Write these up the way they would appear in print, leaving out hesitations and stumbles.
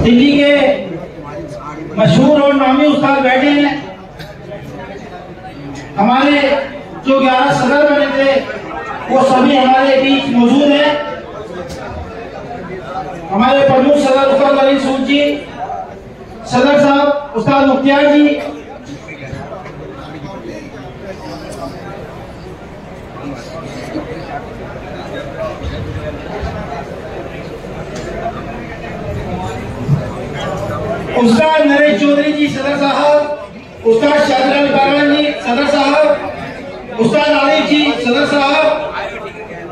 दिल्ली के मशहूर और नामी उस्ताद बैठे हैं। हमारे जो 11 सदर बने थे वो सभी हमारे बीच मौजूद हैं। हमारे प्रमुख सदर उस्ताद अली सूद जी, सदर साहब उस्ताद मुख्तियार जी, उस्ताद नरेश चौधरी जी सदर साहब, उस्ताद शाहजलाल कारवान जी सदर साहब, उस्ताद आरिफ जी सदर साहब,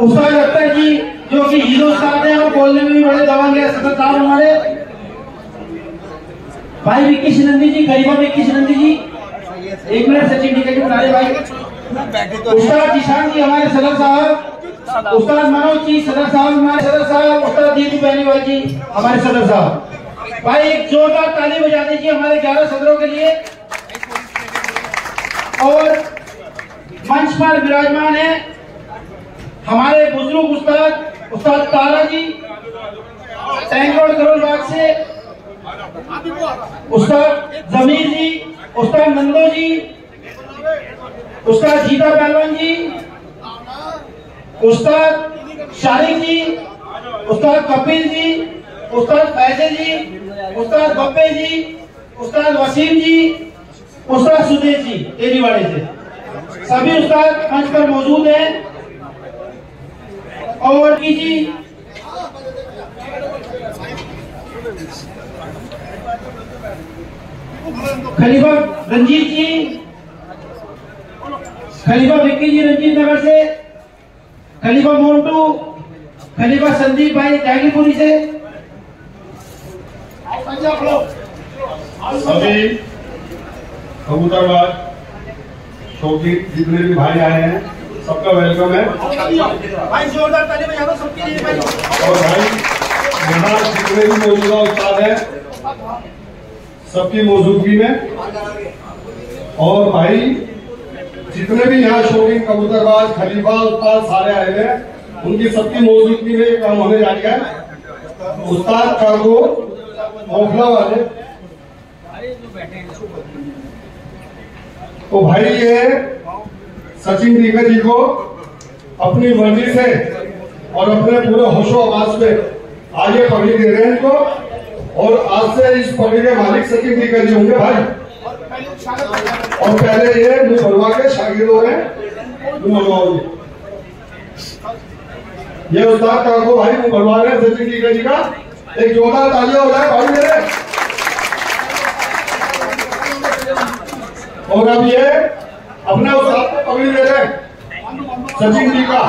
उस्ताद अख्तर जी जो कि हीरो उस्ताद हैं और बोलने में भी बड़े दबंग हैं सदर साहब हमारे। भाई विक्की शिनंदी जी, खलीफा विक्की शिनंदी जी, 1 मिनट सचिन जी के बुला रहे भाई। उस्ताद जिशान जी हमारे सदर साहब, उस्ताद मनोज जी सदर साहब हमारे सदर साहब, उस्ताद दीपू बेनीवाल जी हमारे सदर साहब। भाई एक जोरदार ताली बजा दीजिए हमारे 11 सदरों के लिए। और मंच पर विराजमान है हमारे बुजुर्ग उस्ताद उस्ताद तारा जी टैंक रोड करोल बाग से, उस्ताद जमीर जी, उस्ताद नंदो जी, उस्ताद जीता पहलवान जी, उस्ताद शारिक जी, उस्ताद कपिल जी, उस्ताद फैजल जी, उस्ताद बप्पे जी, उस्ताद वसीम जी, उस्ताद सुदेश जी तेरीवाड़े से, सभी उस्ताद मंच पर मौजूद हैं। और जी खलीफा रंजीत जी, खलीफा विक्की जी रंजीत नगर से, खलीफा मोन्टू, खलीफा संदीप भाई जहांगीरपुरी से, सभी कबूतरबाज शौकीन जितने भी भाई आए हैं सबका वेलकम है। भाई जोरदार ताली बजा दो सबके लिए भाई। और भाई यहाँ जितने भी मौजूदा उस्ताद हैं सबकी मौजूदगी में, और भाई जितने भी यहाँ शौकीन कबूतरबाज खलीफा उस्ताद सारे आए हैं उनकी सबकी मौजूदगी में एक काम होने जा रहा है। उस्ताद कार्गो मोखला वाले तो भाई ये सचिन दीकर जी को अपनी मर्जी से और अपने पूरे होशो आवाज पे आगे पगड़ी दे रहे हैं इनको, और आज से इस पगड़ी के मालिक सचिन दीकर जी होंगे भाई। और पहले ये मुंह भरवा के शागिर्द हो रहे हैं, मुंह भरवाओ ये उस्ताद कार्गो भाई मुंह भरवा रहे हैं सचिन दीकर जी का। एक जोरदार तालियां हो जाए भाई मेरे। और अब ये अपने उस्ताद को पगड़ी दे रहे सचिन जी का।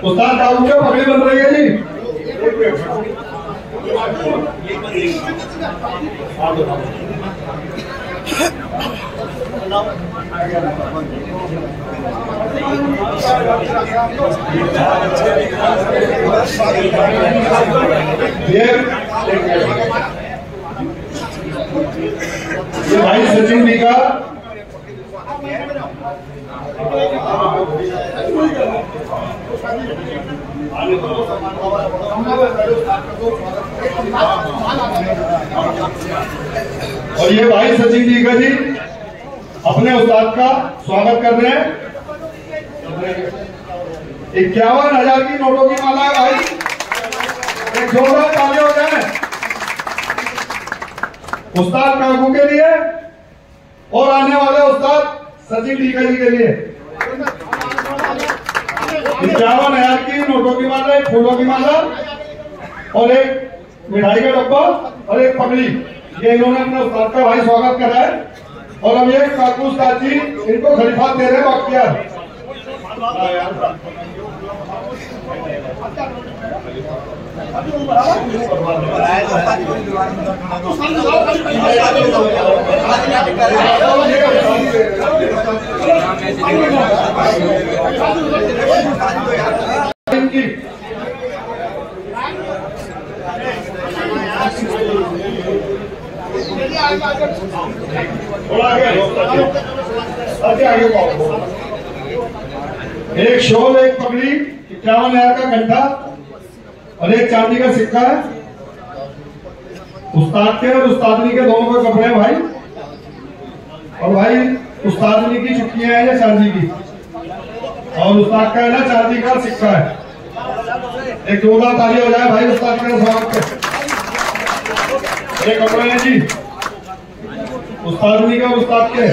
उस्ताद काबू की पगड़ी बन रही है जी। ये भाई सचिन जी का और ये भाई सचिन जी का जी अपने उस्ताद का स्वागत कर रहे हैं। 51,000 की नोटों की माला है भाई, एक जोरदार ताली हो जाए उस्ताद काकू के लिए और आने वाले उस्ताद सचिन टीका जी के लिए। 51,000 की नोटों की माला, एक फूलों की माला और एक मिठाई का डब्बा और एक पगड़ी, ये इन्होंने अपने उस्ताद का भाई स्वागत करा है। और अब ये काकू उस्ताद जी इनको खलीफा दे रहे हैं बख्तियार। एक शॉल, एक पगड़ी, 51,000 का कंठा और एक चांदी का सिक्का है। उस्ताद के और उस्तादनी के दोनों के कपड़े भाई। और भाई उस्तादनी की चुटकियां हैं या चांदी की, और उस्ताद का है ना चांदी का सिक्का है। एक जोरदार ताली हो जाए भाई उस्ताद के स्वागत के। ये कपड़े हैं जी उस्तादनी का उस्ताद के,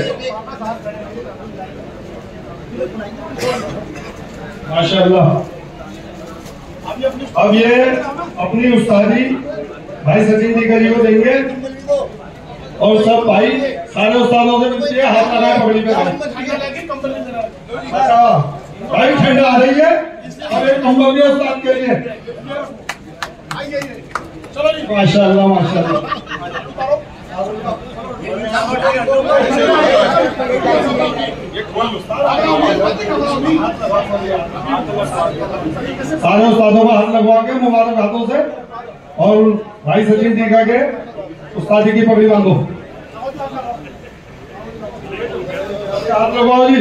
माशाअल्लाह। अब ये अपनी उस्तादी भाई सचिन टीका जी को देंगे और सब भाई सारे उस्तादों से मिलती है, हाथ लगाए पगड़ी पे। अच्छा भाई ठंडा आ रही है, अब एक कंबल भी उस्ताद के लिए। माशाअल्लाह माशाअल्लाह। सारे उस्तादों का हाथ लगवा के मुबारक हाथों से, और भाई सचिन टीका के उस्तादी की पगड़ी बांधो। हाथ लगवाओ जी।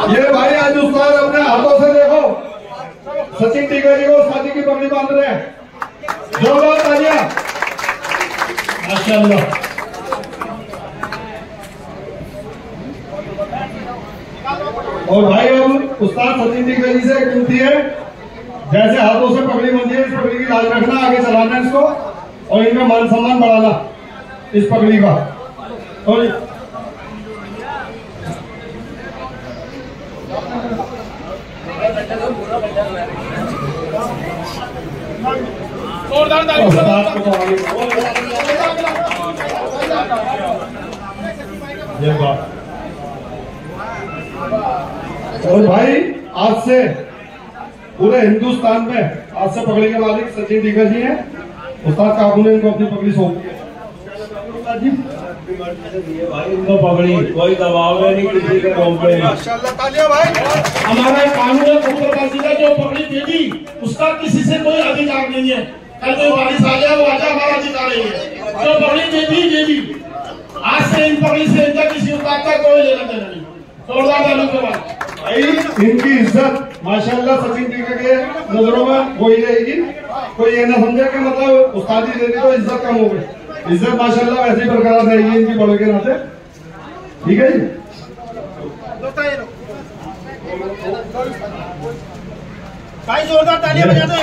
ये भाई आज उस्ताद अपने हाथों से देखो सचिन टीका जी को उस्तादी की पगड़ी बांध रहे हैं। जोरदार तालियां माशाअल्लाह। और भाई अब उस्ताद सचिन टीका जी से विनती है, जैसे हाथों से पगड़ी बंधी है इस पगड़ी की लाज रखना, आगे चलाना इसको और इनका मान सम्मान बढ़ाना इस पगड़ी का। और और भाई आज से पूरे हिंदुस्तान में आज से पगड़ी के मालिक सचिन टीका जी हैं। उस्ताद काबू ने इनको अपनी पगड़ी सौंपी है। भाई इनको पगड़ी कोई दबाव है नहीं, किसी के कॉम्प्लेन। हमारा कानून है ऊपरवासी का, जो पगड़ी दे दी उसका किसी से कोई अधिकार नहीं है। कल कोई बारिश आ जाए वो आ जाए, हमारा अधिकार है। जो पगड़ी दे दी आज से इन पगड़ी से इनका किसी उस्ताद का कोई लेना देना नहीं। जोरदार तालियों के बाद भाई इनकी इज्जत माशाअल्लाह सचिन टीका के नजरों में हो ही रहेगी। कोई ये ना समझे कि मतलब उस्तादी दे दी तो इज्जत कम हो गई। इज्जत माशाअल्लाह वैसे ही बरकरार रहेगी इनकी बड़ों के नाते। ठीक है जी। भाई जोरदार तालियां बजा दो।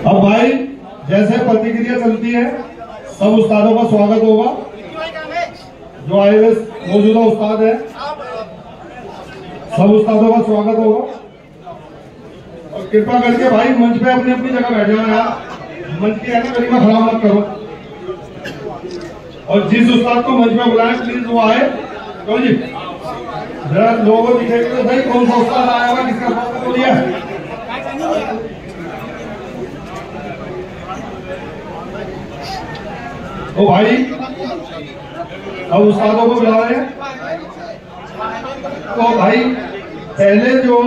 अब भाई जैसे प्रतिक्रिया चलती है सब उस्तादों का स्वागत होगा। जो आए हुए मौजूदा उस्ताद है सब उस्तादों का स्वागत होगा। और कृपा करके भाई मंच पे अपनी अपनी जगह बैठ जाओ यार। मंच की है ना गरिमा खराब मत करो। और जिस उस्ताद को मंच पे बुलाएं प्लीज वो आए। तो जी जरा लोगों को दिखेगा तो भाई कौन सा उस्ताद आया हुआ, किसका बोलिए। तो भाई अब उस्तादों को बुला रहे हैं। तो भाई पहले जो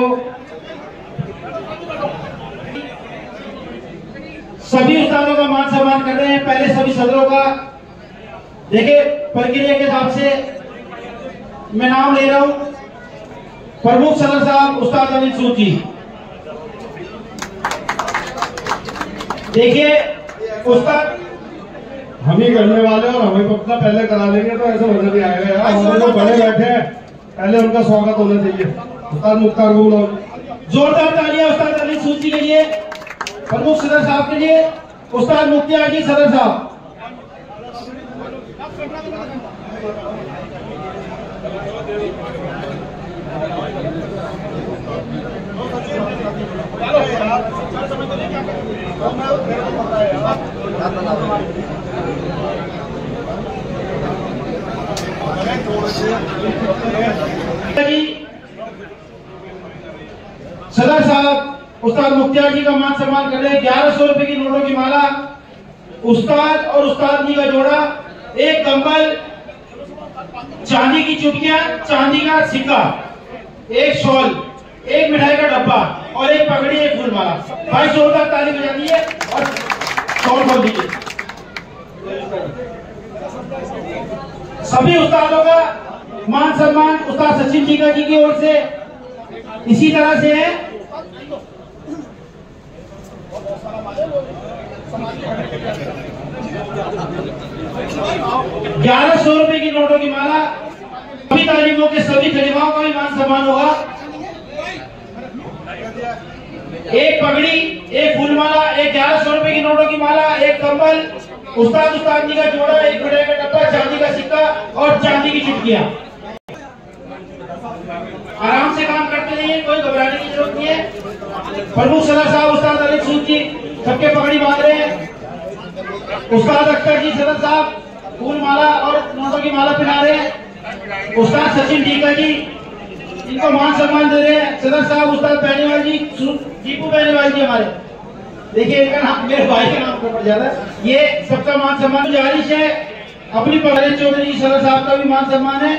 सभी उस्तादों का मान सम्मान कर रहे हैं। पहले सभी सदरों का देखिए प्रक्रिया के हिसाब से मैं नाम ले रहा हूं। प्रमुख सदर साहब उस्ताद अनिल सूद जी। देखिए उस्ताद हम ही करने वाले और हमें अपना पहले करा लेंगे तो ऐसा मजा नहीं आएगा यार। हमारे जो बड़े बैठे हैं पहले उनका स्वागत होना चाहिए। उस्ताद मुख्तार बोलो। जोरदार तालियां उस्ताद अली सूद जी के लिए, प्रमुख सदर साहब के लिए, उस्ताद मुख्तियार जी सदर साहब। सदर साहब उस्ताद मुख्तियार जी का मान सम्मान कर रहे हैं। 1100 रुपए की नोटों की माला, उस्ताद और उस्ताद जी का जोड़ा, एक कंबल, चांदी की चुटकियां, चांदी का सिक्का, एक शॉल, एक मिठाई का डब्बा और एक पगड़ी, एक फूलमाला। भाई जोरदार ताली बजा दीजिए और शॉल खोल दीजिए। सभी उस्तादों का मान सम्मान उस्ताद सचिन टीका जी की ओर से इसी तरह से है। ₹1100 की नोटों की माला, सभी तालीमों के सभी खलीफाओं का भी मान सम्मान होगा। एक पगड़ी, एक फूलमाला, एक ₹1100 की नोटों की माला, एक कंबल, उस्ताद जी का जोड़ा, एक मिठाई का डब्बा, चांदी का सिक्का और चांदी की चुटकियां। आराम से काम करते रहिए, कोई घबराने की जरूरत नहीं है। प्रमुख सदर साहब उस्ताद अली सूद जी सबके पगड़ी बांध रहे हैं। उस्ताद अख्तर जी सदर साहब फूलमाला और नोटों की माला पहना रहे हैं। उस्ताद सचिन टीका जी इनको मान सम्मान दे रहे हैं। सदर साहब उस्ताद बेनीवाल जी, दीपू बेनीवाल जी हमारे, देखिए इनका नाम मेरे भाई के नाम पर जाता है। ये सबका मान सम्मान गुजारिश है। अपनी पगड़ी चौधरी सदर साहब का भी मान सम्मान है।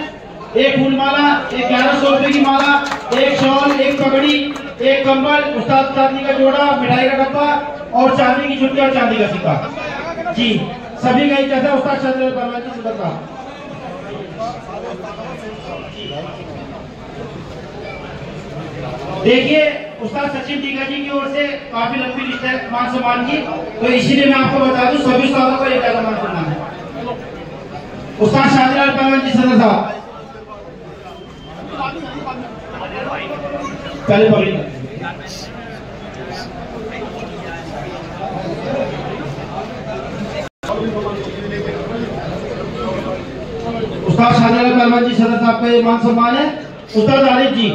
एक फूलमाला, एक ₹1100 की माला, एक शॉल, एक पगड़ी, एक कंबल, उस्ताद जी का जोड़ा, मिठाई का डब्बा और चांदी की चुटकी और चांदी का सिक्का। जी सभी का ही जैसा उस्ताद शाहजलाल परवान जी सदर साहब। देखिए उस्ताद सचिन टीका जी की ओर से काफी लंबी लिस्ट है मान सम्मान की, तो इसीलिए मैं आपको बता दूं सभी उस्तादों का एक ऐसा मान सम्मान है। उस्ताद शाहजलाल परवान जी सदर साहब पहले पकड़ी। उस्ताद शाहजलाल परवान जी सदर साहब का ये मान सम्मान है। उस्ताद आरिफ जी,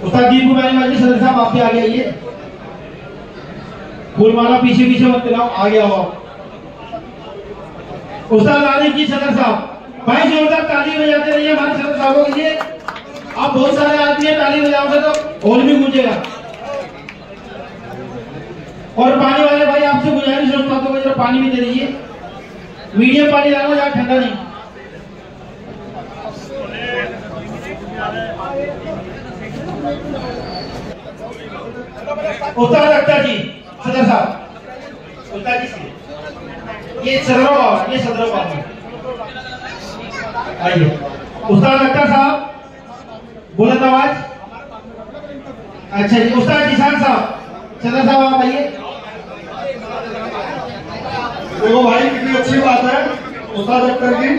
उस्ताद दीपू बेनीवाल जी सदर साहब आप भी आगे आइए। फूलमाला पीछे पीछे मत पिलाओ, आगे आओ। उस्ताद आरिफ जी सदर साहब, भाई जोरदार ताली बजाते रहिए हमारे सदर साहबों के लिए। आप बहुत सारे आदमी हैं, ताली बजाओगे तो हॉल भी गूंजेगा। और पानी वाले भाई आपसे गुजारिश है उस्तादों को जरा पानी भी दे दीजिए। मीडियम पानी डालो, यार ठंडा नहीं। उस्ताद अख्तर जी सदर साहब, उस्ताद जी ये सदरों का, ये सदरों का आइए। उस्ताद अख्तर साहब बुलंद आवाज। अच्छा जी, उस्ताद जिशान साहब सदर साहब आप आइए। देखो भाई कितनी अच्छी बात है उस्ताद अख्तर की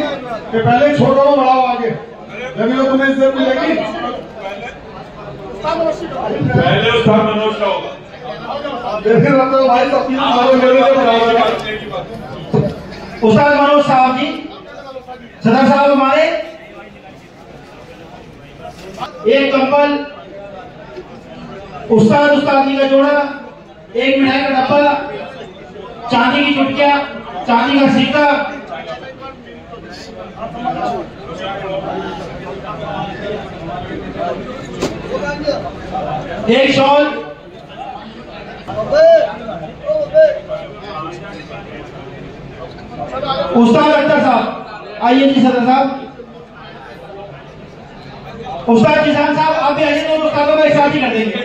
कि पहले छोटों को बढ़ाओ आगे, जब लोग तुम्हें इज्जत मिलेगी। पहले उस्ताद मनोज का होगा। देखिए भाई उस्ताद मनोज साहब जी सदर साहब हमारे, एक कंबल, उस्ताद जी का जोड़ा, एक मिठाई का डब्बा, चांदी की चुटकियां, चांदी का सिक्का, एक शॉल, उस्ताद अख्तर साहब आइए जी सदर साहब। उस्ताद जिशान साहब आप भी आइए, दोनों उस्तादों को एक साथ ही कर देंगे,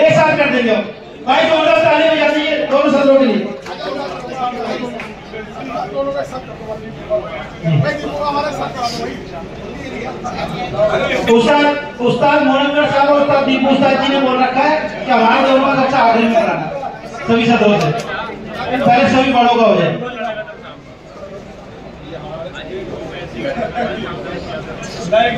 एक साथ कर देंगे भाई। जोरदार ताली बजा दीजिए दोनों सदरों के लिए। उस्ताद मोहम्मद साहब और उस्ताद दीपू उस्ताद जी ने बोल रखा है कि हमारे दोनों का सबसे आखिरी में कराना, सभी सदरों से, पहले सभी बड़ों का हो जाए। अभी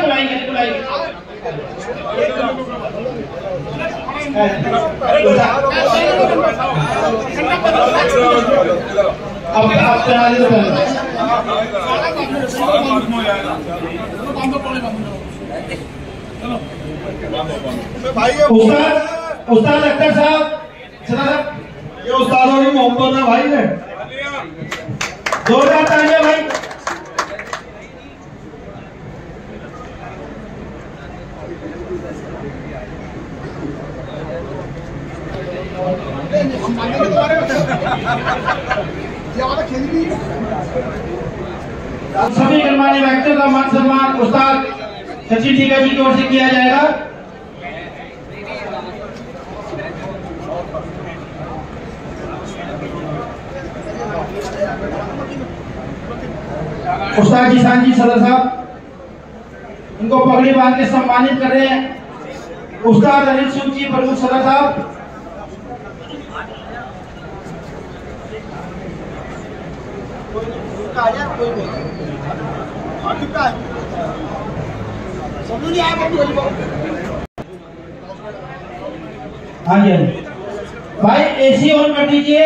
बुलाएंगे उस्ताद अख्तर साहब, ये उस्तादों की मोहब्बत है भाई ने। जोरदार तालियां भाई। सभी गणमान्य व्यक्तियों का मान सम्मान उस्ताद सचिन टीका जी की ओर से किया जाएगा। उस्ताद जिशान जी सदर साहब इनको पगड़ी बांध के सम्मानित कर रहे हैं। उस्ताद अनिल सिंह जी प्रमुख सदर साहब, हाँ जी भाई एसी ऑन कर दीजिए,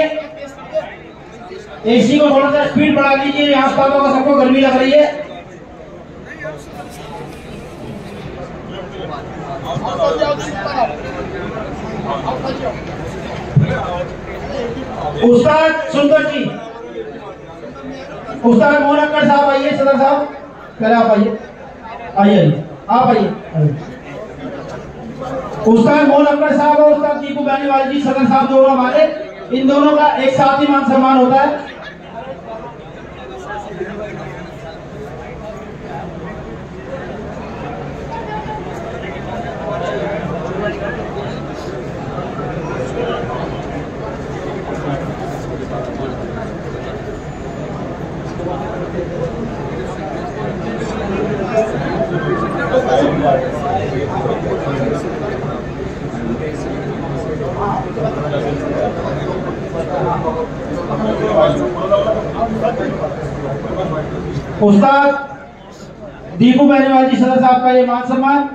एसी को थोड़ा सा स्पीड बढ़ा दीजिए। यहाँ उस्तादों का सबको गर्मी लग रही है। उस्ताद सुंदर जी, उस्ताद मोहन अख्तर साहब आइए, सदर साहब पहले आप आइए, आइए आप आइए। उस्ताद मोहन अख्तर साहब और उस्ताद दीपू बेनीवाल जी सदर साहब दोनों हमारे, इन दोनों का एक साथ ही मान सम्मान होता है। उस्ताद दीपू बेनीवाल जी सदर साहब का ये मान सम्मान,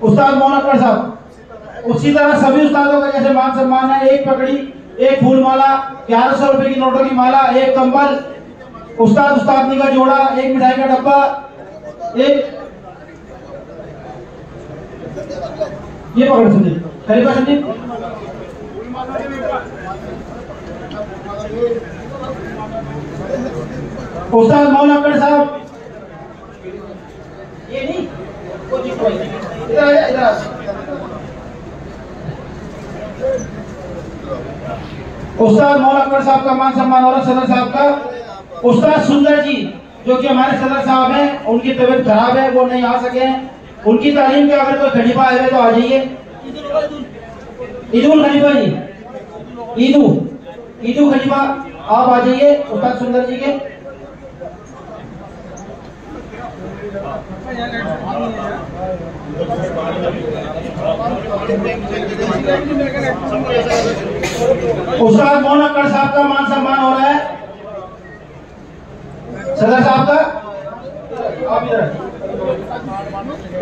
उस्ताद मोहन अख्तर साहब, उसी तरह सभी उस्तादों का जैसे मान सम्मान है। एक पगड़ी, एक फूल माला, 1100 रुपए की नोटों की माला, एक कंबल, उस्ताद उस्तादनी का जोड़ा, एक मिठाई का डब्बा, एक ये पकड़ संदीप, खलीफा संदीप, उस्ताद मोहन अख्तर साहब, ये नहीं इधर आ, इधर उस्ताद मोहन अख्तर साहब का मान सम्मान हो रहा है सदर साहब का। उस्ताद सुंदर जी जो कि हमारे सदर साहब हैं, उनकी तबीयत खराब है, वो नहीं आ सके हैं। उनकी तालीम के अगर कोई खलीफा आए हुए तो आ जाइए। ईदुल खलीफा जी, ईदू खलीफा आप आ जाइए उस्ताद सुंदर जी के। उस्ताद मोहन अख्तर साहब का मान सम्मान हो रहा है सदर साहब का। आप इधर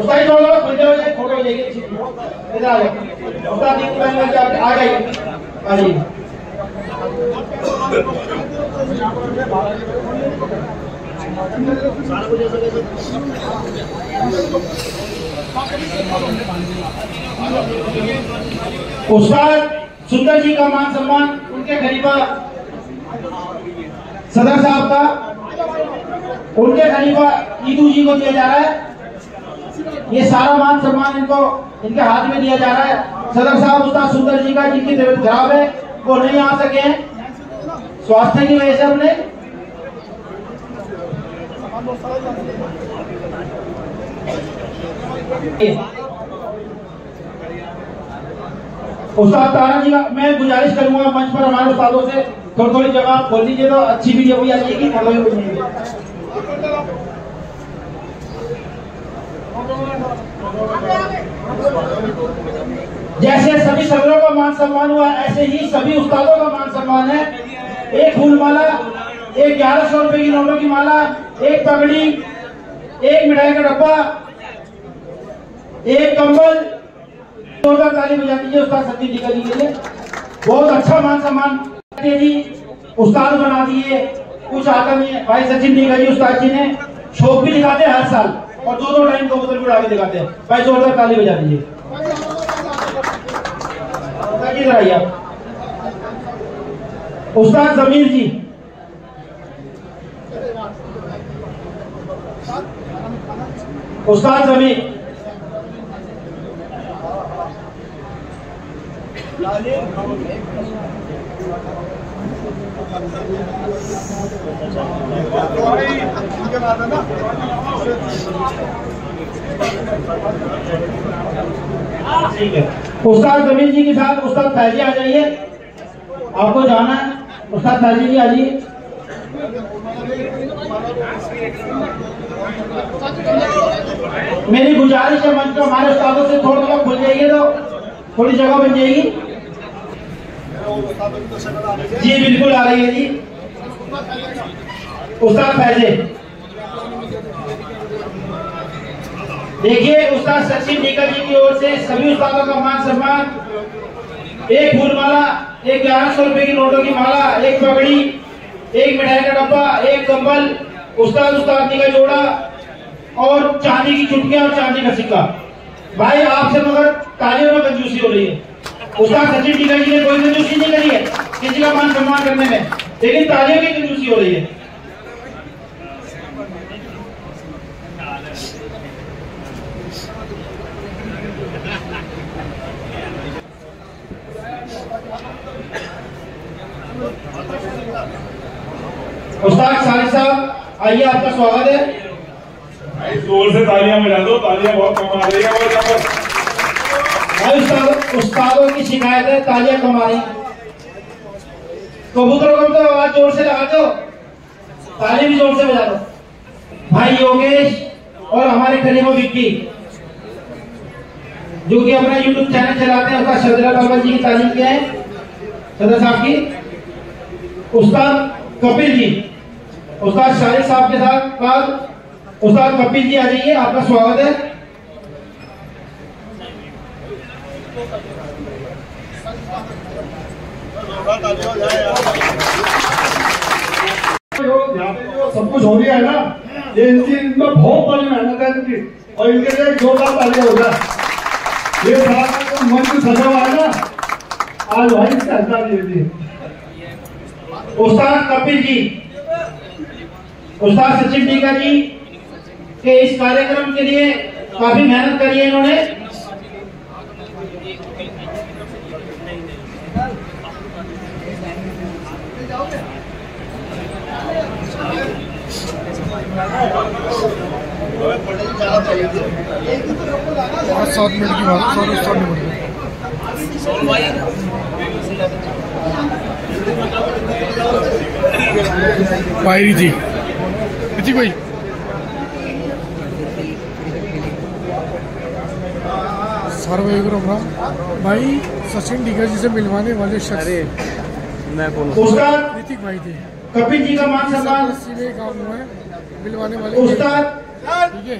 उस्ताद थोड़ा खुलते हो जाए, फोटो हो जाएगी। इधर आ जाए उस्ताद दीपू बेनीवाल जी, आ जाइए, आ जाइए। उस्ताद सुंदर जी का मान सम्मान उनके खलीफा सदर साहब का, उनके खलीफा ईदू जी को दिया जा रहा है। ये सारा मान सम्मान इनको इनके हाथ में दिया जा रहा है। सदर साहब उस्ताद सुंदर जी का, जिनकी तबीयत खराब है, वो नहीं आ सके हैं स्वास्थ्य की वजह से। हमने उस्ताद तारा जी का मैं गुजारिश करूंगा मंच पर हमारे उस्तादों से थोड़ी थोड़ी जगह खोल दीजिए तो अच्छी वीडियो भी आ जाएगी। जैसे सभी सदरों का मान सम्मान हुआ, ऐसे ही सभी उस्तादों का मान सम्मान है। एक फूलमाला, एक 1100 रुपए की नोटों की माला, एक पगड़ी, एक मिठाई का डब्बा, एक कंबल। जोरदार ताली बजा दीजिए उस्ताद सचिन टीका जी के लिए। बहुत अच्छा मान सम्मान जी उस्ताद बना दिए, कुछ आता नहीं है। भाई सचिन टीका जी उस्ताद जी ने शौक भी दिखाते हैं हर साल और 2-2 टाइम कबूतर भी उड़ा के दिखाते हैं। भाई जोरदार ताली बजा दीजिए। इधर आइए आप। उस्ताद जमीर जी, उस्ताद जमीर, ठीक है। उस्ताद जमीर जी के साथ उस्ताद फैजी आ जाइए, आपको जाना है। उस्ताद फैजी जी आ जाइए। मेरी गुजारिश है मंच पर हमारे उस्तादों से थोड़ा खुल जाइए तो थोड़ी जगह बन जाएगी। जी बिल्कुल आ रही है जी। उस्ताद फैजे, देखिए उस्ताद सचिन टीका जी की ओर से सभी उस्तादों का मान सम्मान। एक फूलमाला, एक 1100 रुपए की नोटों की माला, एक पगड़ी, एक मिठाई का डब्बा, एक कंबल, उस्ताद जी का जोड़ा और चांदी की चुटकियां और चांदी का सिक्का। भाई आपसे मगर तालियों में कंजूसी हो रही है। उस्ताद सचिन टीका जी ने कोई कंजूसी नहीं करी है किसी का मान सम्मान करने में, लेकिन तालियों की कंजूसी हो रही है। उस्ताद सारिक साहब आइए, आपका स्वागत है। भाई जोर से तालियां बजा दो, तालियां बहुत कम आ रही है। भाई उस्तादों की शिकायत है, तालियां कम आ रही हैं। कबूतरों को तो आवाज जोर से लगा दो, ताली भी जोर से बजा दो। भाई योगेश और हमारे खलीफा विक्की जो कि अपना YouTube चैनल चलाते हैं, उसका शदरा बाबा जी की तालीम किया है, सदर साहब की। उस्ताद कपिल जी, उस्ताद शारिक साहब के साथ बाद उस्ताद कपिल जी आ जाइए, आपका स्वागत है। सब कुछ हो गया है ना, ये इनमें बहुत बड़ी मेहनत है इनकी, और इनके लिए जोरदार तालियां हो जाए। ये सारा मंच सजा हुआ है ना, आज भाई चर्चा दी। उस्ताद कपिल जी, उस्ताद सचिन टीका जी के इस कार्यक्रम के लिए काफी मेहनत करी है इन्होंने। और 7 मिनट की बात, 7 मिनट पायरी थी भाई। सर्वेग्राम भाई सचिन टीका जी से मिलवाने वाले शख्स मैं उस्ताद ऋतिक भाई थे। कपिल जी का मान सम्मान काम हुआ है, मिलवाने वाले उस्ताद, ठीक है।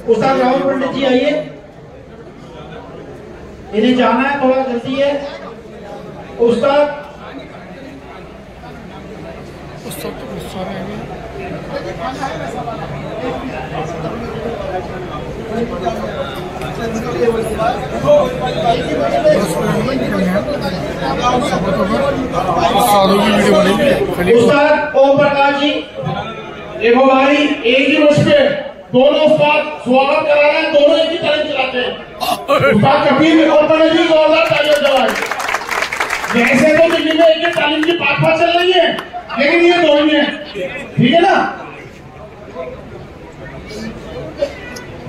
उस्ताद राहुल पंडित जी आइए, इन्हें जाना है, थोड़ा जल्दी है। उस्ताद तो गुस्सा रहेंगे। उस्ताद ओम प्रकाश जी, देखो भाई एक ही मुझ पे दोनों उस्ताद स्वागत करा रहे हैं, दोनों एक ही तालीम चलाते हैं। उस्ताद कबीर और पंडित जी जोरदार तालियां चलाएं। जैसे तो दिल्ली में एक ही तालीम की पाठवा चल रही है, लेकिन ये दो ही है, ठीक है ना।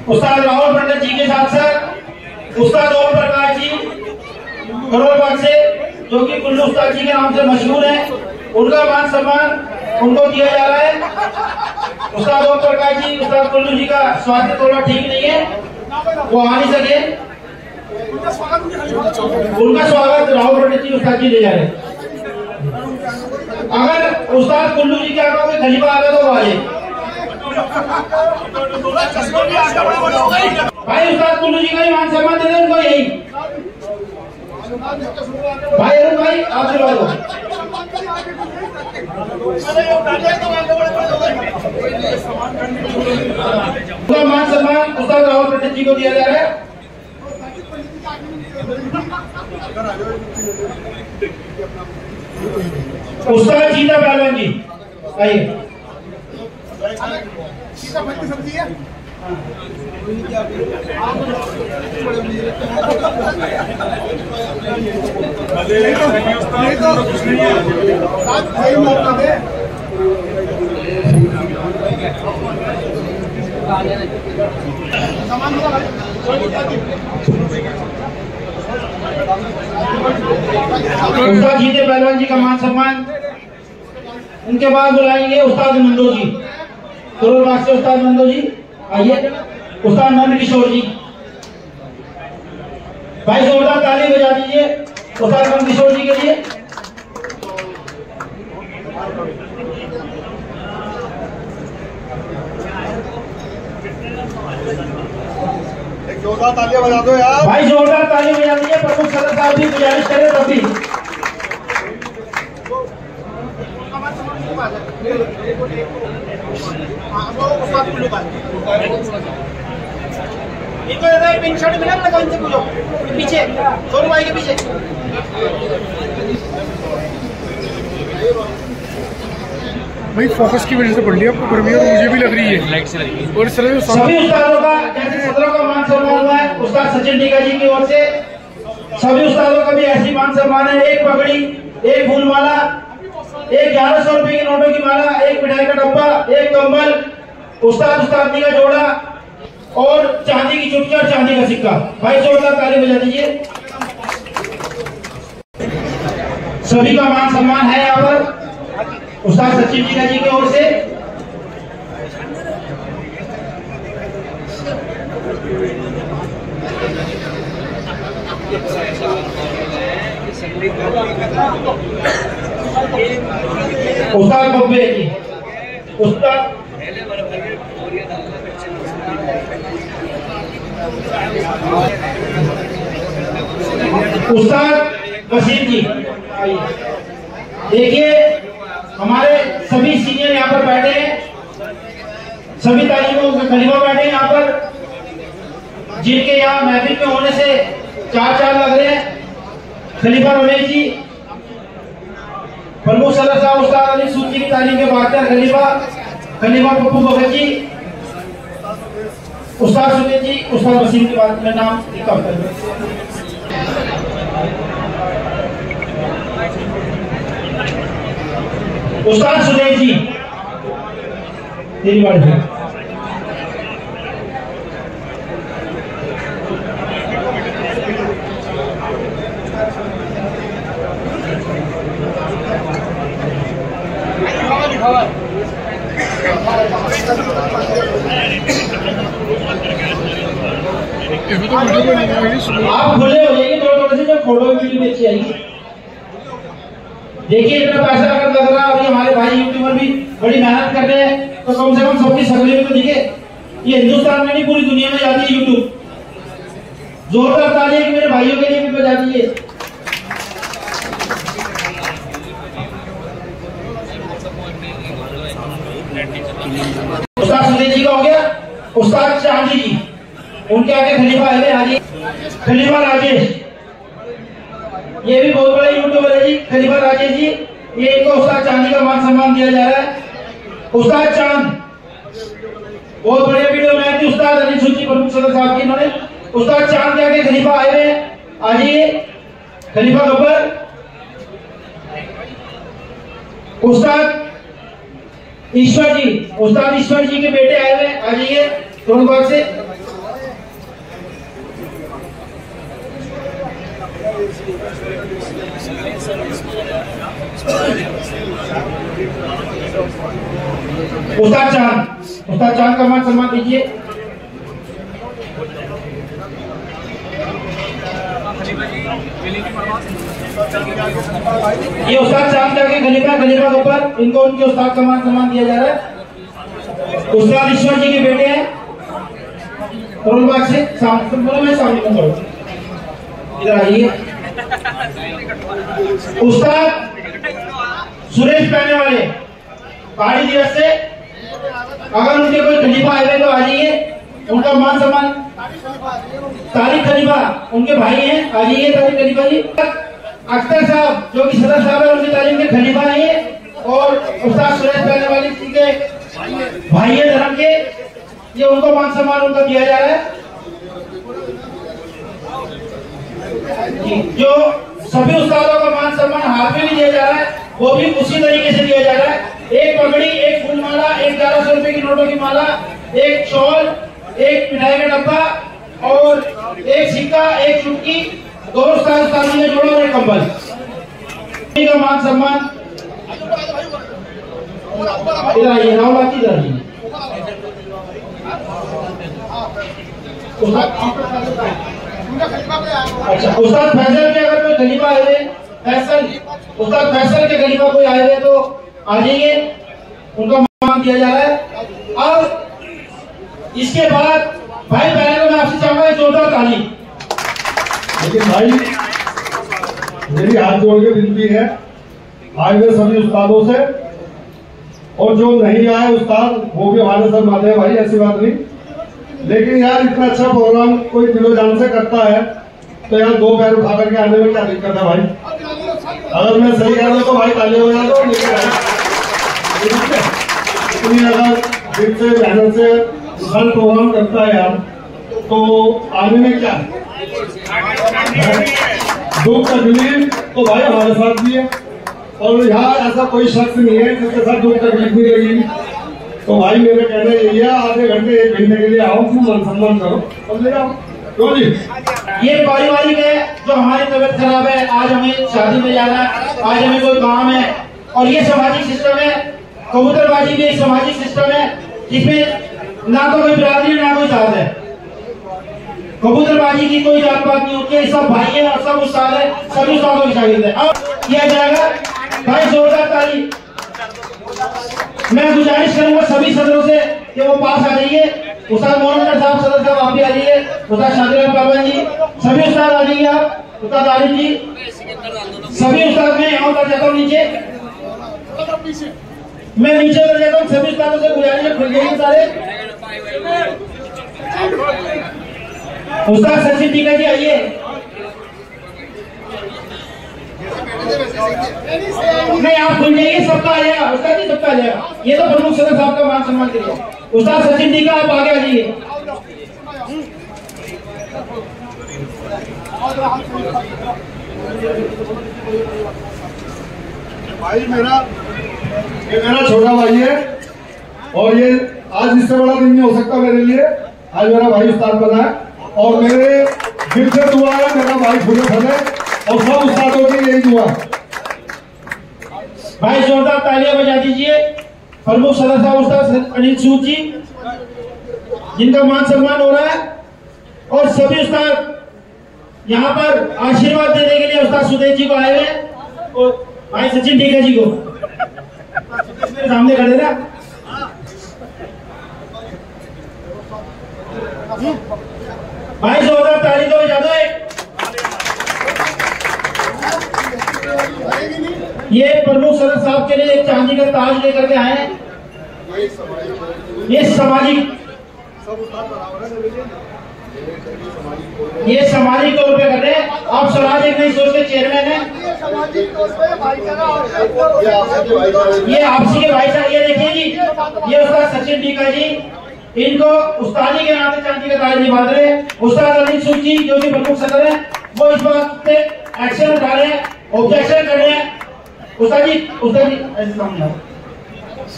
उस्ताद राहुल पंडित जी के साथ साथ उस्ताद ओम प्रकाश जी करोलबाग से, जो कि कुल्लू उस्ताद जी के नाम से मशहूर है, उनका मान सम्मान उनको दिया जा रहा है। उस्ताद ओम प्रकाश जी, उस्ताद कुल्लू जी का स्वास्थ्य थोड़ा ठीक नहीं है, वो आ नहीं सके, उनका स्वागत राहुल पंडित जी उस्ताद जी ले जा रहे हैं। अगर उस्ताद कुल्लू जी क्या कहोगे, खलीफा आ गए तो आ जाए भाई। उस्ताद कुल्लू जी का ही मान सम्मान दे दे उनको, यही भाई। अरुण भाई आप चलो उसका मान सम्मान उस्ताद राहुल पटेल जी को दिया जा रहा है। उस्ताद जीता पहलवान जी आइए। उस्ताद जीते पहलवान जी का मान सम्मान। उनके बाद बुलाएंगे उस्ताद नंदो जी, करोल बाग से उस्ताद नंदो जी आइए। उस्ताद नंद किशोर जी, भाई जोरदार ताली बजा दीजिए उस्ताद नंद किशोर जी के लिए। जोरदार तालियां बजा दो यार भाई, जोरदार ताली बजा दीजिए। प्रमुख सदस्य साहब भी गुजारिश करें तभी। इनको पिंक शर्ट मिला ना कौन से कुछ पीछे सोनू भाई के पीछे। भाई फोकस की वजह से पड़ लिया आपको गर्मी, और मुझे भी लग रही है लाइट से लगी। और सभी उस्तादों का जैसे सदरों का मान सम्मान हुआ है उस्ताद सचिन टीका जी की ओर से, सभी उस्तादों का भी ऐसी मान सम्मान है। एक पगड़ी, एक फूलमाला, एक 1100 रुपए की नोटों की माला, एक मिठाई का डब्बा, एक कंबल, उस्तादी का जोड़ा और चांदी की चुटकी और चांदी का सिक्का। भाई जोरदार ताली बजा दीजिए। सभी का मान सम्मान है यहाँ पर उस्ताद सचिन टीका जी की ओर से। उस्ताद बब्बे जी, उस्ताद वसीम जी आइए। देखिए हमारे सभी सीनियर यहाँ पर बैठे हैं, सभी तालीमों के खलीफा बैठे हैं यहाँ पर, जिनके यहाँ महफिल में होने से चार लग रहे हैं। खलीफा रमेश जी, प्रमुख सदस्य साहब उस्ताद अली सूद जी की तालीम के बाद खलीफा पप्पू भगत जी, उस्ताद सुनील जी, उस्ताद वसीम के बाद में नाम लिखा। उस्ताद सुनील जी तेरी बात है। आप खुले हो जाइए थोड़े से, जब फोटो वीडियो में अच्छी आएगी। देखिए इतना पैसा अगर लग रहा है, अभी हमारे भाई यूट्यूबर भी बड़ी मेहनत कर रहे हैं, तो कम से कम सबकी शक्लें तो दिखे। ये हिंदुस्तान में नहीं पूरी दुनिया में जाती है यूट्यूब। जोरदार ताली कि मेरे भाइयों के लिए भी बजा दीजिए। उस्ताद सुनील जी का हो गया। उस्ताद चांदी जी, उनके आगे खलीफा है हाजी खलीफा राजेश, ये भी बहुत बड़े यूट्यूबर है जी। खलीफा राजेश जी, ये इनको उस्ताद चांदी का मान सम्मान दिया जा रहा है। उस्ताद चांद बहुत बड़े वीडियो में थी, उस्ताद अली सूद जी प्रमुख सदस्य साहब की, इन्होंने उस्ताद चांद के आगे खलीफा आए हुए हैं। आइए खलीफा गब्बर, उस्ताद ईश्वर जी, उस्ताद ईश्वर जी के बेटे आए हुए, आ जाइए करोल बाग से। उस्ताद चांद का मान सम्मान दीजिए। ये उस्ताद चांद के खलीफा के ऊपर इनको उनके उस्ताद का मान सम्मान दिया जा रहा है। उस्ताद ईश्वर जी के बेटे हैं करोलबाग से, सामने करो, इधर आइए। उस्ताद सुरेश पहने वाले पहाड़ी दिवस से, अगर उनके कोई खलीफा आए तो आ जाइए, उनका मान सम्मान। तारिक खलीफा उनके भाई हैं, आ जाइए तारिक खलीफा जी। अख्तर साहब जो कि सदर साहब है, उनकी तालीम के खलीफा हैं, और उस्ताद सुरेश पहने वाली के भाई है धर्म के, ये उनको मान सम्मान उनका दिया जा रहा है। जो सभी उस्तादों का मान सम्मान हाथ में भी दिया जा रहा है, वो भी उसी तरीके से दिया जा रहा है। एक पगड़ी, एक फूल माला, एक 1100 रुपए की नोटों की माला, एक शॉल, एक मिठाई का डब्बा और एक सिक्का, एक चुटकी, 2 उस्ताद में जोड़ो और एक कंबल का मान सम्मान। इधर आइए, राहुल बाकी इधर आइए। अच्छा, उस्ताद फैसल के अगर कोई खलीफा आए हुए, उस्ताद फैसल के खलीफा कोई आए हुए तो आ जाइए, उनका मान दिया जा रहा है। अब इसके बाद भाई पहले तो मैं आपसे चाहूंगा जोरदार ताली। लेकिन भाई मेरी हाथ जोड़ के विनती है आए हुए सभी उस्तादों से, और जो नहीं आए उस्ताद वो भी हमारे साथ माते हैं भाई, ऐसी बात नहीं। लेकिन यार इतना अच्छा प्रोग्राम कोई दिलो जान से करता है तो यार 2 पैर उठा करके आने में क्या दिक्कत है भाई? अगर मैं सही कह रहा हूँ तो भाई ताली हो जाए तो इतनी अगर दिल से मेहनत से हर प्रोग्राम करता है यार, तो आने में क्या दुख तकलीफ तो भाई हमारे साथ भी है, और यहाँ ऐसा कोई शख्स नहीं है जिसके साथ दुख तकलीफ नहीं लगेगी। तो भाई मेरे कहने यही है, आधे घंटे 1 घंटे के लिए आओ, फिर मान सम्मान करो और ले जाओ। जी ये पारिवारिक है, जो हमारी तबीयत खराब है, आज हमें शादी में जाना है, आज हमें कोई काम है, और ये सामाजिक सिस्टम है। कबूतरबाजी भी एक सामाजिक सिस्टम है जिसमें ना तो कोई बिरादरी ना कोई जात है। कबूतरबाजी की कोई जात पात नहीं होती है, सब भाई है और सब उस्ताद है, सभी उस्तादों के शागिर्द है। अब किया जाएगा भाई जोरदार ताली। मैं गुजारिश करूंगा सभी सदरों से कि वो पास आ जाइए। उस्ताद मोहम्मद साहब, सदर साहब आप भी आ जाइए, उस्ताद शादिर पाबन जी, सभी उस्ताद आ जाइए आप, उस्ताद आरिफ जी, सभी उस्ताद। मैं यहाँ उतर जाता हूँ नीचे, मैं नीचे उतर जाता हूँ। सभी उस्तादों से गुजारिश खुल गई सारे। उस्ताद सचिन टीका जी आइए। नहीं आप खुल जाइए, सबका आ जाएगा उस्ताद जी, सबका आ जाएगा। ये तो प्रमुख सदर साहब का मान सम्मान के लिए। उस्ताद सचिन टीका आप आगे आ जाइए। भाई ये मेरा छोटा भाई है, और ये आज इससे बड़ा दिन नहीं हो सकता मेरे लिए। आज मेरा भाई उस्ताद बना है, और मेरे दिल से दुआ है मेरा भाई फूले फले, और सब उस्तादों की यही दुआ। भाई जोरदार तालियां बजा दीजिए प्रमुख सदर साहब उस्ताद अनिल सूद जी, जिनका मान सम्मान हो रहा है। और सभी उस्ताद यहाँ पर आशीर्वाद देने के लिए उस्ताद सुदेश जी को आए हुए, और भाई सचिन टीका जी को मेरे सामने खड़े ना। भाई जोरदार ताली तो बजा दो। ये प्रमुख सदर साहब के लिए एक चांदी का ताज लेकर के आए हैं। ये सामाजिक तौर पे कर रहे हैं। आप स्वराज एक नई सोच के चेयरमैन हैं। ये आपसी के भाईचारा। ये देखिए जी, ये उस्ताद सचिन टीका जी, इनको उस्तादी के नाते चांदी का ताज निभा रहे। उस्ताद अनिल सूद जी जो कि प्रमुख सदर है, वो इस बात पे एक्शन उठा रहे हैं, ऑब्जेक्शन कर रहे हैं। उस्ताद जी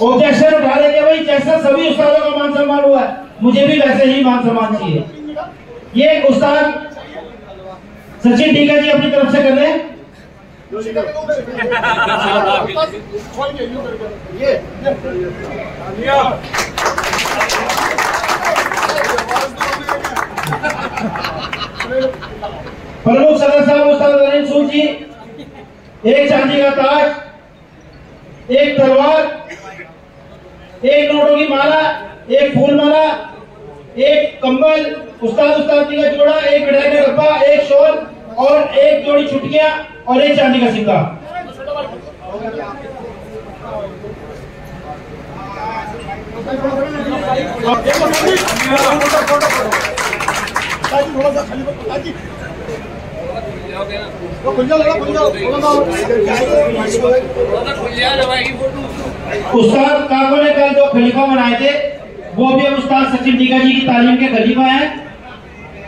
ऑब्जेक्शन उठा रहे हैं भाई, जैसा सभी उस्तादों का मान सम्मान हुआ है, मुझे भी वैसे ही मान सम्मान चाहिए। ये उस्ताद सचिन टीका जी अपनी तरफ से कर रहे हैं। प्रमुख सदर साहब उस्ताद अनिल सूद जी एक चांदी का ताज, एक तलवार, एक नोटों की माला, एक फूल माला, एक कंबल, उस्ताद जी का जोड़ा, एक मिठाई का डब्बा, एक शॉल और एक जोड़ी छुटकियां और एक चांदी का सिक्का। उस्ताद काको ने कल जो खलीफा बनाए थे वो भी अब उस्ताद सचिन टीका जी की तालीम के खलीफा हैं,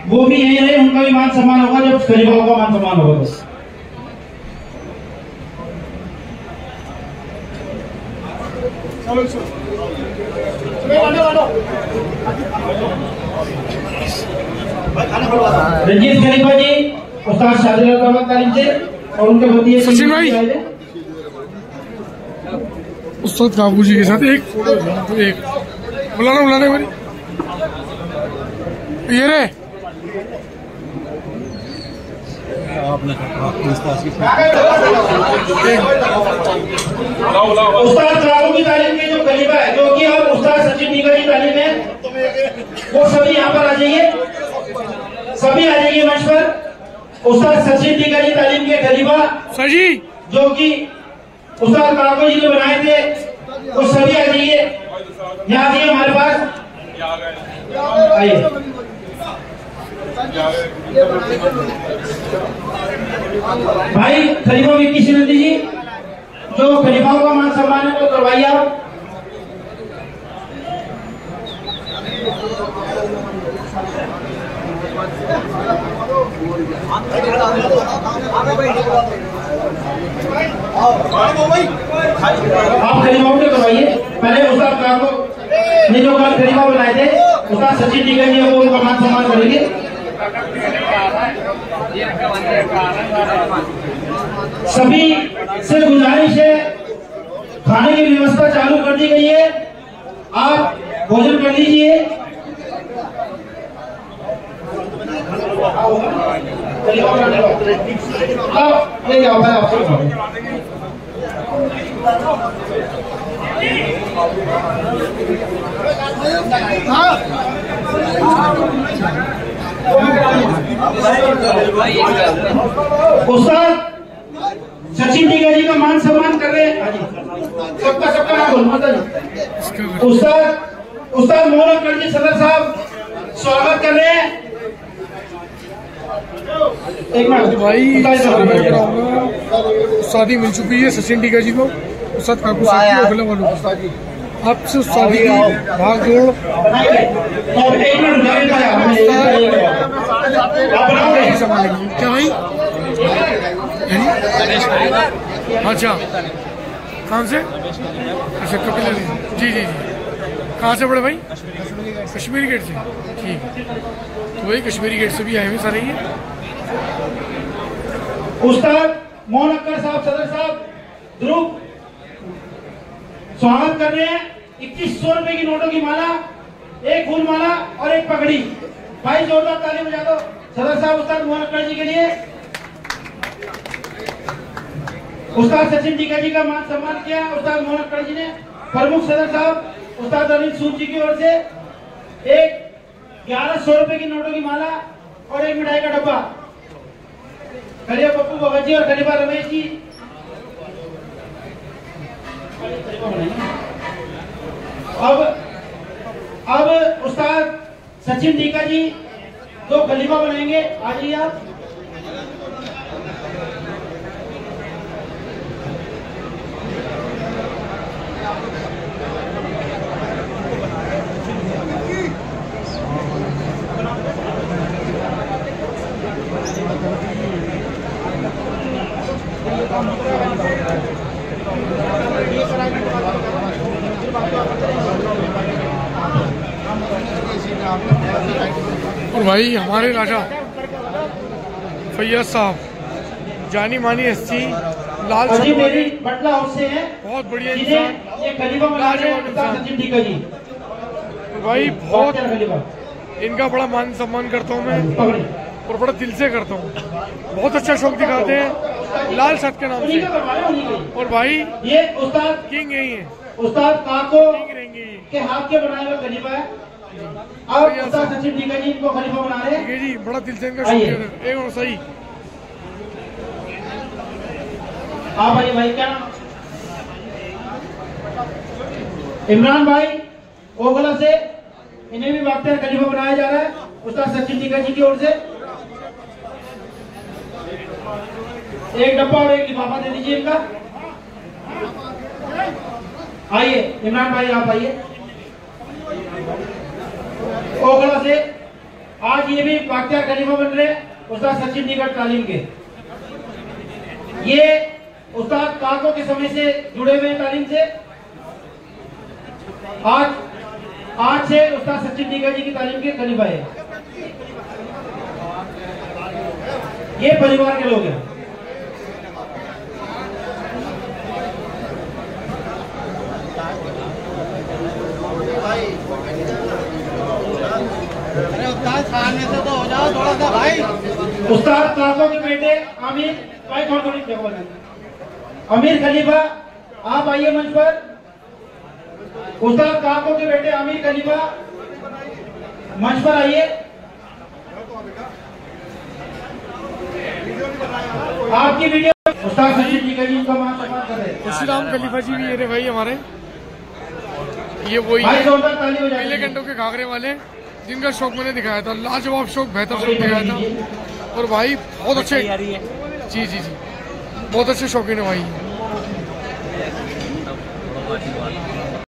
वो भी यही रहे, उनका भी मान सम्मान होगा जब खलीफा का मान सम्मान होगा। बस रंजीत खलीफा जी उस्ताद शाहजलाल तालीम से और उनके भतीजे सचिन भाई उस्ताद काबू जी के साथ एक फोटो, एक बुलाना भाई ये रे उस्ताद काबू की तालीम के जो खलीफा है जो कि अब उस्ताद सचिन टीका जी तालीम है, वो सभी यहाँ पर आ जाइए, सभी आ जाइए मंच पर। उस्ताद सचिन टीका जी तालीम के खलीफा सजी जो कि उस्ताद काको जी ने बनाए थे वो सभी आ जाइए, यहाँ आइए हमारे पास आइए। भाई खलीफा विक्की सिनंदी जी जो खलीफाओं का मान सम्मान है तो करवाइए आप। आप खलीफाओं के करवाइए। पहले उस्ताद काको ने जो कल खलीफा बनाए थे उस्ताद सचिन टीका जी वो उनका मान सम्मान करेंगे। सभी से गुजारिश है, खाने की व्यवस्था चालू कर दी गई है, आप भोजन कर लीजिए। आप ले जाओ भाई आपको उस्ताद सचिन टीका जी का मान सम्मान कर रहे हैं। सबका नाम बोलो। उस्ताद मोहन अख्तर जी सदर साहब स्वागत कर रहे हैं। एक मिनट भाई शादी मिल चुकी है सचिन टीका जी को, उस्ताद काकू साहब वालों आपसे शादी की भाग दौड़ क्या भाई? अच्छा कहाँ से? अच्छा कपिल जी जी जी कहाँ से बड़े भाई? कश्मीरी गेट से, ठीक है। तो वही कश्मीरी गेट से भी आए हुए सारे ही है। उस्ताद मोहन अख्तर साहब सदर साहब ध्रुव स्वागत कर रहे हैं। 2100 रुपए की नोटों की माला, एक फूल माला और एक पगड़ी। भाई जोरदार ताली बजा दो सदर साहब उस्ताद मोहन अख्तर जी के लिए। उस्ताद सचिन टीका जी का मान सम्मान किया उस्ताद मोहन अख्तर जी ने। प्रमुख सदर साहब उस्ताद अनिल सूद जी की ओर से एक 1100 रुपए की नोटों की माला और एक मिठाई का डब्बा। खलीफा पप्पू भगत जी और खलीफा रमेश जी अब उस्ताद सचिन टीका जी जो खलीफा बनाएंगे, आ जाइए आप। और भाई हमारे राजा फैयद साहब जानी मानी हस्ती लाल मेरी बटला हाउस से है, बहुत बढ़िया इंसान, ये खलीफा बना रहे हैं सचिन टीका जी। भाई बहुत इनका बड़ा मान सम्मान करता हूँ मैं और बड़ा दिल से करता हूँ। बहुत अच्छा शौक दिखाते हैं लाल छत के नाम उन्हीं से। का करवा रहे हैं, उन्हीं का। और भाई ये उस्ताद किंग यही है, उस्ताद काको किंग रहेंगे ये। के हाथ के बनाए हुए खलीफा है। और उस्ताद सचिन टीका जी इनको खलीफा बना रहे हैं। ठीक है जी, बड़ा दिल से इनका आइए। शुक्रिया। एक और सही आप आइए भाई, क्या नाम? इमरान भाई ओगला से, इन्हें भी बाख्तियार खलीफा बनाया जा रहा है उस्ताद सचिन टीका जी की ओर से। एक डब्बा और एक लिफाफा दे दीजिए इनका। आइए इमरान भाई, आप आइए ओगला से। आज ये भी बाख्तियार खलीफा बन रहे हैं उस्ताद सचिन निकट तालीम के। ये उस्ताद काको के समय से जुड़े हुए हैं तालीम से। आज से उस्ताद सचिन निगा जी की तालीम के खलीफा है। ये परिवार के लोग हैं। खाने से तो हो जाओ थोड़ा सा भाई। उस्ताद काको के बेटे आमिर भाई, थोड़ी जगह अमीर खलीफा, आप आइए मंच पर। उस्ताद काको के बेटे आमिर खलीफा मंच पर आइए। आपकी वीडियो उस्ताद सचिन निगा जी का मान सम्मान कर रहे हैं। खुशीराम खलीफा जी भी ये रहे भाई हमारे, ये वही भाई है जोरदार ताली हो पीले जाए। घंटों के घाघरे वाले, जिनका शौक मैंने दिखाया था, लाजवाब शौक, बेहतर शौक दिखाया था। और भाई बहुत अच्छे, जी जी जी, बहुत अच्छे शौकीन है भाई।